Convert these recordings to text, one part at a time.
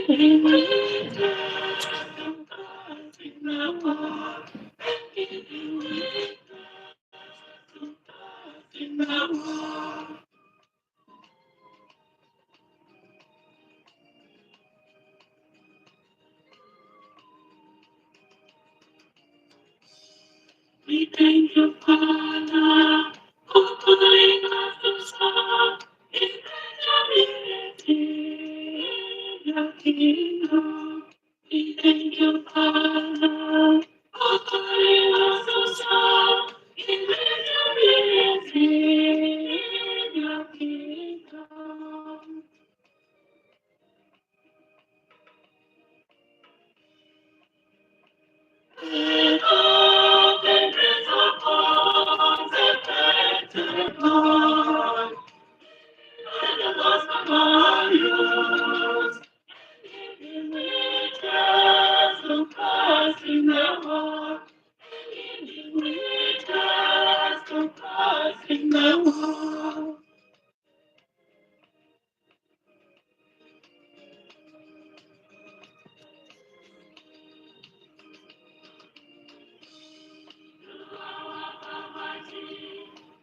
We thank you, Father, for calling us to serve in your kingdom. We thank you, Father, for calling us to serve in your kingdom. With open hands upon the painted Lord, and the lost among you, giving witness to Christ in the world, giving witness to Christ in the world.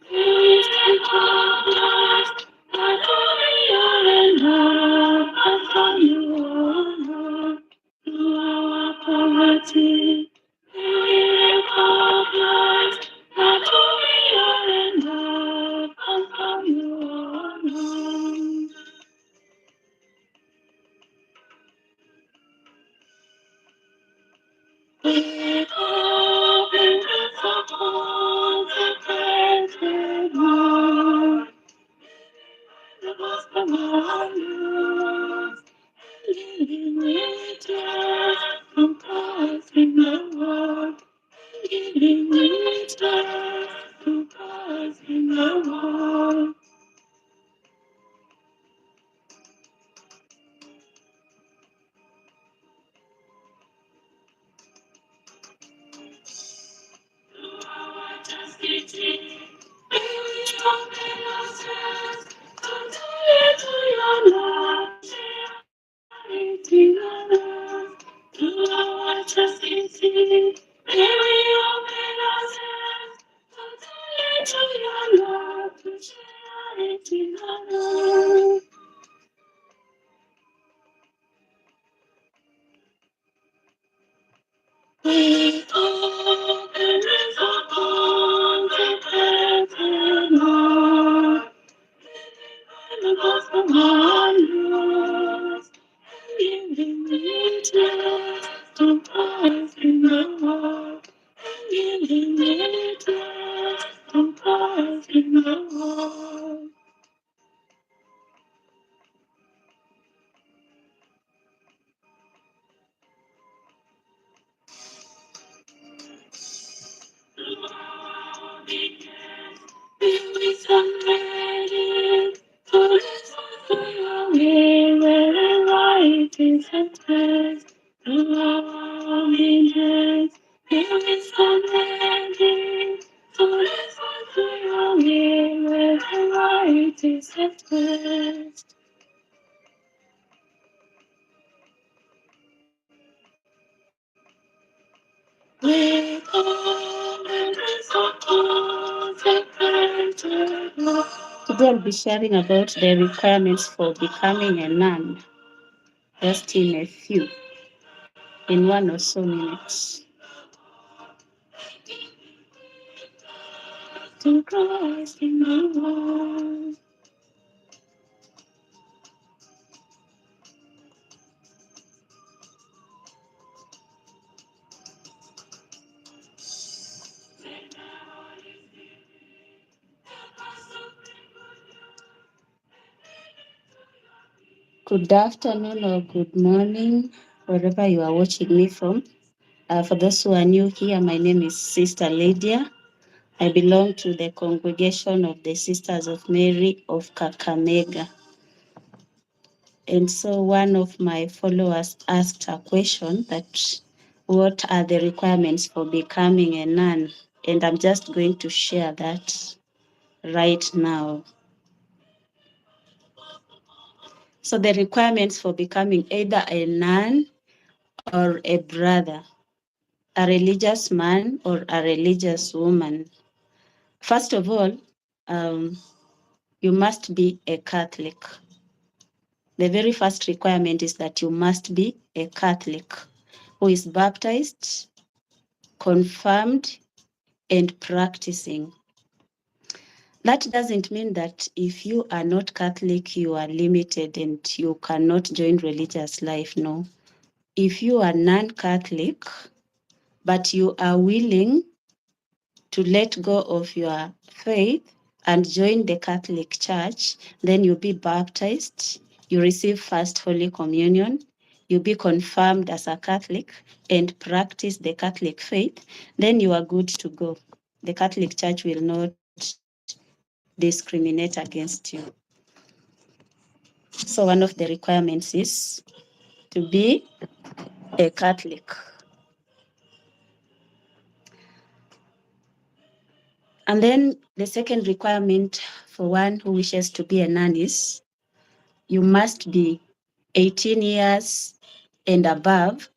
Please take our lives, not only your and love, but from you, O Lord. Through our poverty, we recognize not only your and love, but from you, O Lord. With open hands upon the painted Lord, the gospel of news, giving witness to Christ in the world, giving witness to Christ in the world. Just eating, very strong in ourselves, continue to your love, eating our love, to our just eating, very open ourselves, continue to your love, to share it in our love. With open hands upon the painted Lord, and the gospel of news, giving witness to Christ in the world, giving witness to Christ in the world. Be with unready, to listen to your will, where right is at rest. Through our obedience, be with unready, to listen to your will, where right is at rest. With all the grace of consecrated Lord. Today I'll be sharing about the requirements for becoming a nun, just in a few, in 1 or so minutes. To Christ in the world. Good afternoon or good morning, wherever you are watching me from. For those who are new here, my name is Sister Lydia. I belong to the congregation of the Sisters of Mary of Kakamega. And so one of my followers asked a question that what are the requirements for becoming a nun? And I'm just going to share that right now. So the requirements for becoming either a nun or a brother, a religious man or a religious woman. First of all, you must be a Catholic. The very first requirement is that you must be a Catholic who is baptized, confirmed, and practicing. That doesn't mean that if you are not Catholic, you are limited and you cannot join religious life. No. If you are non-Catholic, but you are willing to let go of your faith and join the Catholic Church, then you'll be baptized, you receive First Holy Communion, you'll be confirmed as a Catholic and practice the Catholic faith, then you are good to go. The Catholic Church will not discriminate against you. So one of the requirements is to be a Catholic. And then the second requirement for one who wishes to be a nun is you must be 18 years and above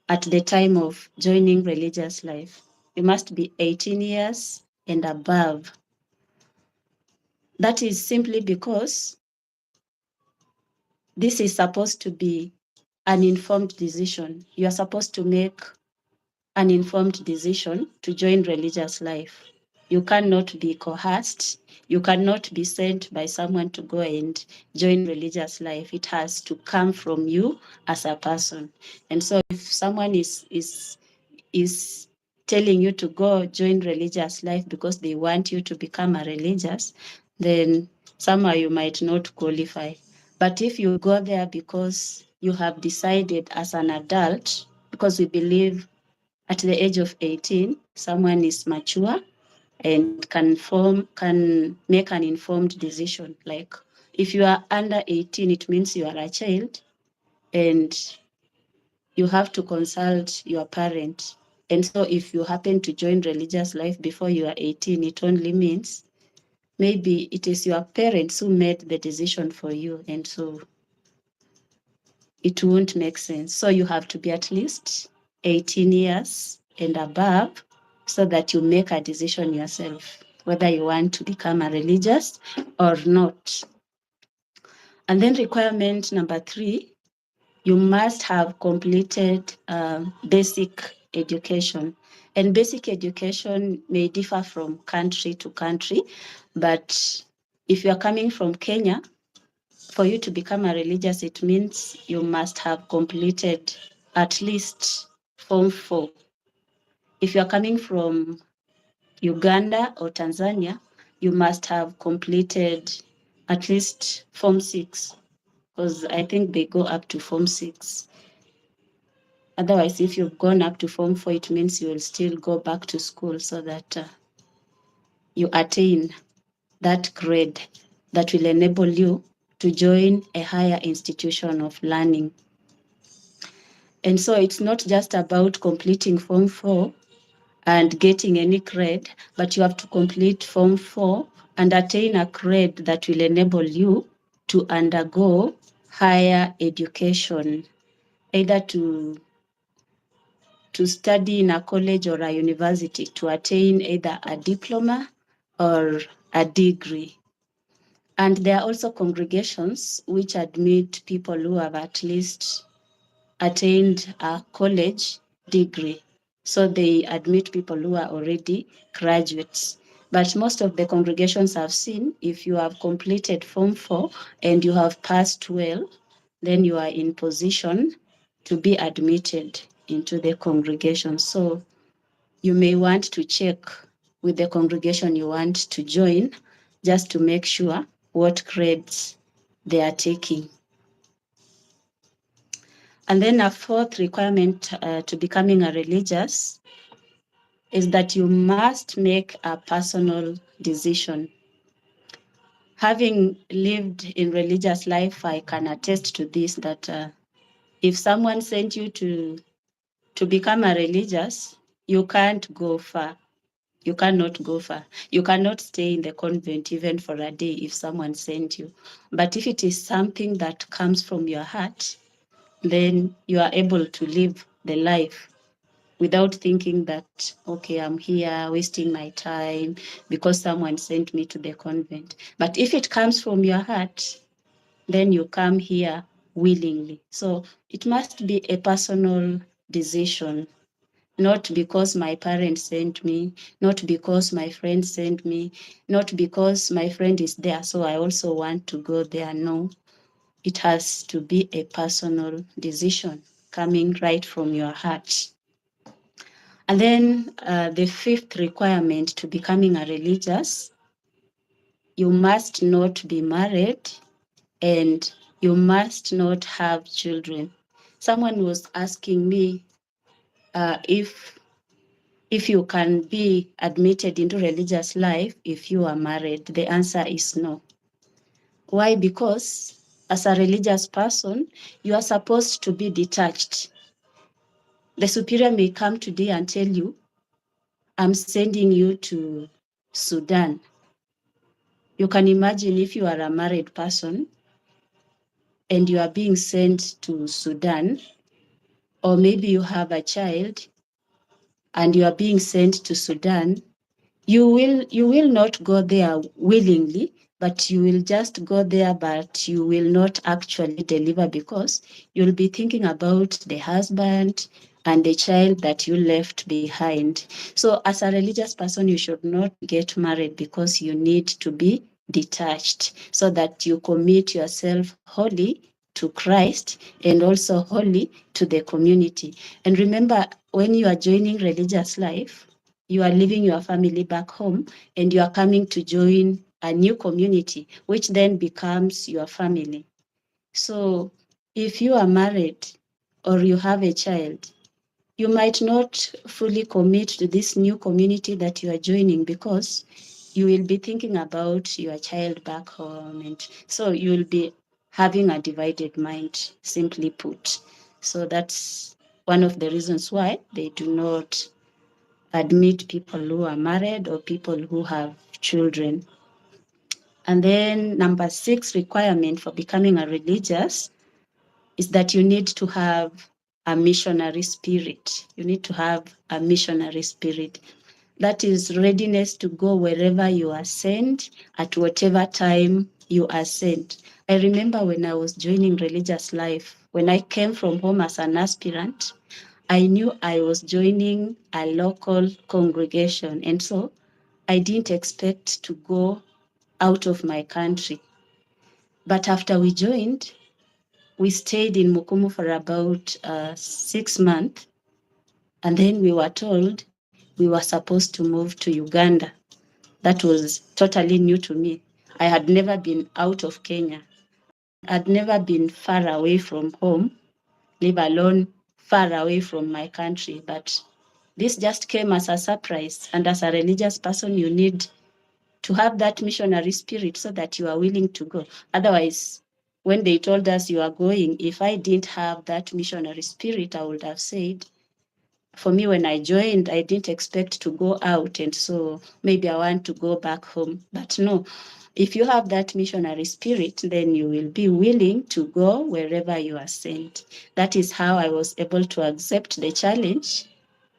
at the time of joining religious life. You must be 18 years and above. That is simply because this is supposed to be an informed decision. You are supposed to make an informed decision to join religious life. You cannot be coerced. You cannot be sent by someone to go and join religious life. It has to come from you as a person. And so if someone is telling you to go join religious life because they want you to become a religious, then somehow you might not qualify. But if you go there because you have decided as an adult, because we believe at the age of 18, someone is mature and can make an informed decision. Like if you are under 18, it means you are a child and you have to consult your parent. And so if you happen to join religious life before you are 18, it only means maybe it is your parents who made the decision for you. And so it won't make sense. So you have to be at least 18 years and above so that you make a decision yourself, whether you want to become a religious or not. And then requirement number 3, you must have completed basic education. And basic education may differ from country to country, but if you are coming from Kenya, for you to become a religious, it means you must have completed at least Form 4. If you are coming from Uganda or Tanzania, you must have completed at least Form 6, because I think they go up to Form 6. Otherwise, if you've gone up to Form 4, it means you will still go back to school so that you attain that grade that will enable you to join a higher institution of learning. And so it's not just about completing Form 4 and getting any grade, but you have to complete Form 4 and attain a grade that will enable you to undergo higher education, either to study in a college or a university to attain either a diploma or a degree. And there are also congregations which admit people who have at least attained a college degree. So they admit people who are already graduates. But most of the congregations I've seen, if you have completed Form 4 and you have passed well, then you are in position to be admitted into the congregation. So you may want to check with the congregation you want to join just to make sure what grades they are taking. And then a fourth requirement to becoming a religious is that you must make a personal decision. Having lived in religious life, I can attest to this, that if someone sent you to become a religious, you can't go far. You cannot go far. You cannot stay in the convent even for a day if someone sent you. But if it is something that comes from your heart, then you are able to live the life without thinking that, okay, I'm here wasting my time because someone sent me to the convent. But if it comes from your heart, then you come here willingly. So it must be a personal decision, not because my parents sent me, not because my friend sent me, not because my friend is there, so I also want to go there. No, it has to be a personal decision coming right from your heart. And then the fifth requirement to becoming a religious, you must not be married and you must not have children. Someone was asking me if you can be admitted into religious life if you are married. The answer is no. Why? Because as a religious person, you are supposed to be detached. The superior may come today and tell you, I'm sending you to Sudan. You can imagine if you are a married person and you are being sent to Sudan, or maybe you have a child and you are being sent to Sudan, you will not go there willingly, but you will just go there, but you will not actually deliver because you'll be thinking about the husband and the child that you left behind. So as a religious person, you should not get married because you need to be detached so that you commit yourself wholly to Christ and also wholly to the community. And remember, when you are joining religious life, you are leaving your family back home and you are coming to join a new community, which then becomes your family. So if you are married or you have a child, you might not fully commit to this new community that you are joining because you will be thinking about your child back home. And so you will be having a divided mind, simply put. So that's one of the reasons why they do not admit people who are married or people who have children. And then number 6 requirement for becoming a religious is that you need to have a missionary spirit. You need to have a missionary spirit. That is readiness to go wherever you are sent, at whatever time you are sent. I remember when I was joining religious life, when I came from home as an aspirant, I knew I was joining a local congregation. And so I didn't expect to go out of my country. But after we joined, we stayed in Mukumu for about 6 months. And then we were told we were supposed to move to Uganda. That was totally new to me. I had never been out of Kenya. I'd never been far away from home, leave alone far away from my country. But this just came as a surprise. And as a religious person, you need to have that missionary spirit so that you are willing to go. Otherwise, when they told us you are going, if I didn't have that missionary spirit, I would have said, for me, when I joined, I didn't expect to go out. And so maybe I want to go back home. But no, if you have that missionary spirit, then you will be willing to go wherever you are sent. That is how I was able to accept the challenge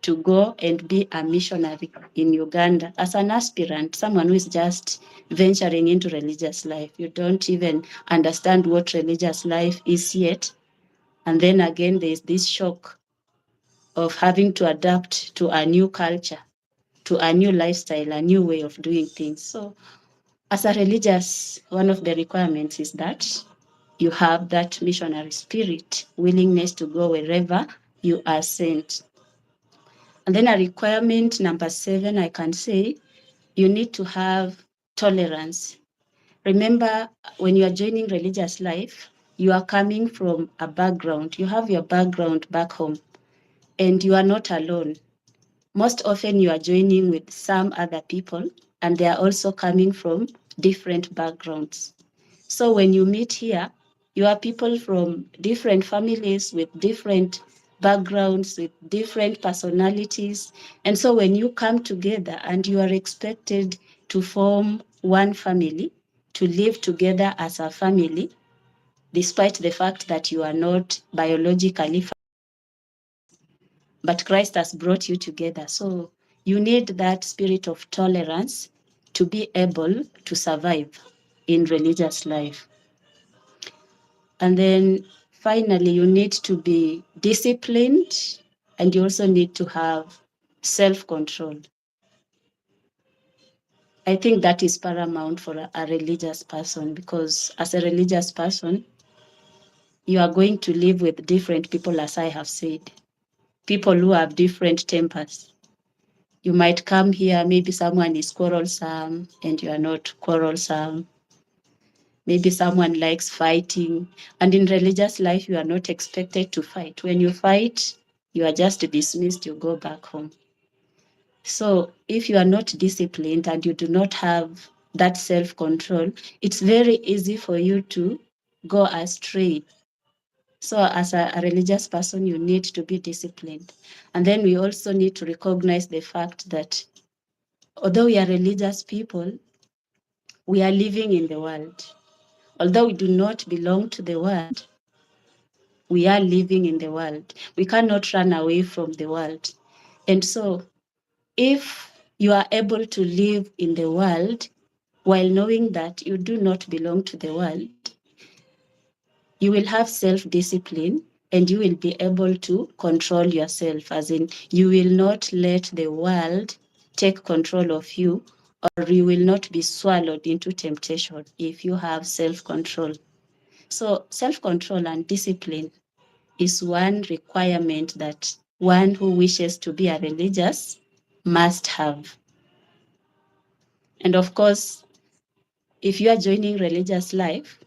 to go and be a missionary in Uganda as an aspirant, someone who is just venturing into religious life. You don't even understand what religious life is yet. And then again, there's this shock of having to adapt to a new culture, to a new lifestyle, a new way of doing things. So as a religious, one of the requirements is that you have that missionary spirit, willingness to go wherever you are sent. And then a requirement number 7, I can say, you need to have tolerance. Remember, when you are joining religious life, you are coming from a background. You have your background back home, and you are not alone. Most often, you are joining with some other people, and they are also coming from different backgrounds. So when you meet here, you are people from different families with different backgrounds, with different personalities. And so when you come together and you are expected to form one family, to live together as a family, despite the fact that you are not biologically, but Christ has brought you together. So you need that spirit of tolerance to be able to survive in religious life. And then finally, you need to be disciplined, and you also need to have self-control. I think that is paramount for a religious person, because as a religious person, you are going to live with different people, as I have said, people who have different tempers. You might come here, maybe someone is quarrelsome and you are not quarrelsome. Maybe someone likes fighting. And in religious life, you are not expected to fight. When you fight, you are just dismissed, you go back home. So if you are not disciplined and you do not have that self-control, it's very easy for you to go astray. So as a religious person, you need to be disciplined. And then we also need to recognize the fact that although we are religious people, we are living in the world. Although we do not belong to the world, we are living in the world. We cannot run away from the world. And so if you are able to live in the world while knowing that you do not belong to the world, you will have self-discipline and you will be able to control yourself, as in you will not let the world take control of you, or you will not be swallowed into temptation if you have self-control. So self-control and discipline is one requirement that one who wishes to be a religious must have. And of course, if you are joining religious life,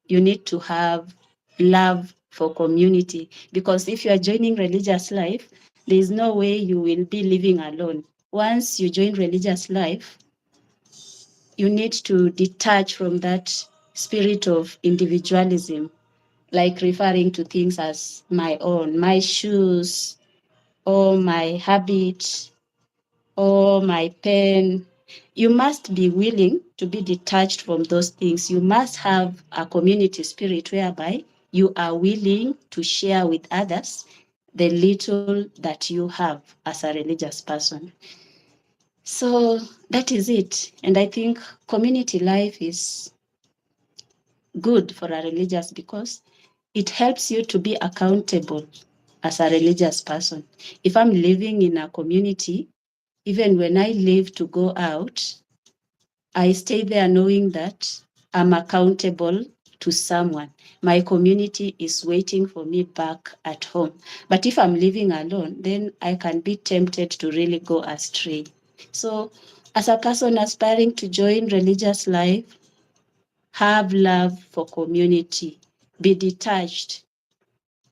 you need to have love for community, because if you are joining religious life, there is no way you will be living alone. Once you join religious life, you need to detach from that spirit of individualism, like referring to things as my own, my shoes, or my habit, or my pen. You must be willing to be detached from those things. You must have a community spirit whereby you are willing to share with others the little that you have as a religious person. So that is it. And I think community life is good for a religious because it helps you to be accountable as a religious person. If I'm living in a community, even when I leave to go out, I stay there knowing that I'm accountable to someone. My community is waiting for me back at home. But if I'm living alone, then I can be tempted to really go astray. So as a person aspiring to join religious life, have love for community, be detached.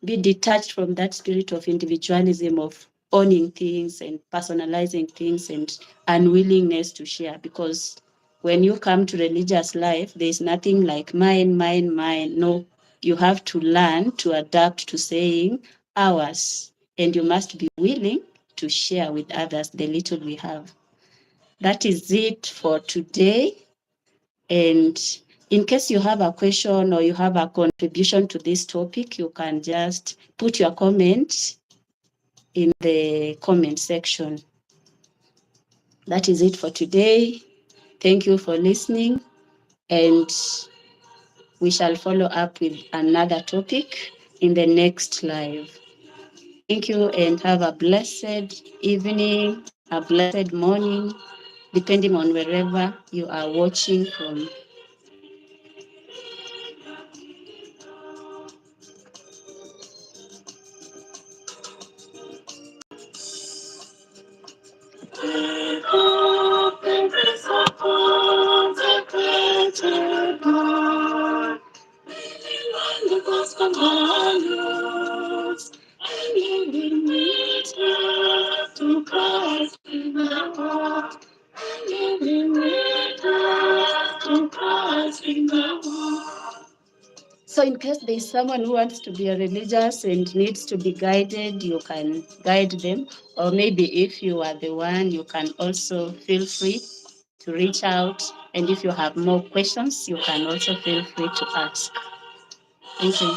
Be detached from that spirit of individualism, of owning things and personalizing things and unwillingness to share. Because when you come to religious life, there's nothing like mine, mine, mine. No, you have to learn to adapt to saying ours, and you must be willing to share with others the little we have. That is it for today. And in case you have a question or you have a contribution to this topic, you can just put your comment in the comment section. That is it for today. Thank you for listening, and we shall follow up with another topic in the next live. Thank you and have a blessed evening, a blessed morning, depending on wherever you are watching from. So in case there is someone who wants to be a religious and needs to be guided, you can guide them. Or maybe if you are the one, you can also feel free to reach out. And if you have more questions, you can also feel free to ask. Thank you.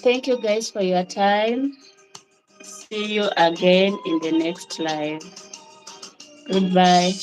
Thank you guys for your time. See you again in the next live. Goodbye.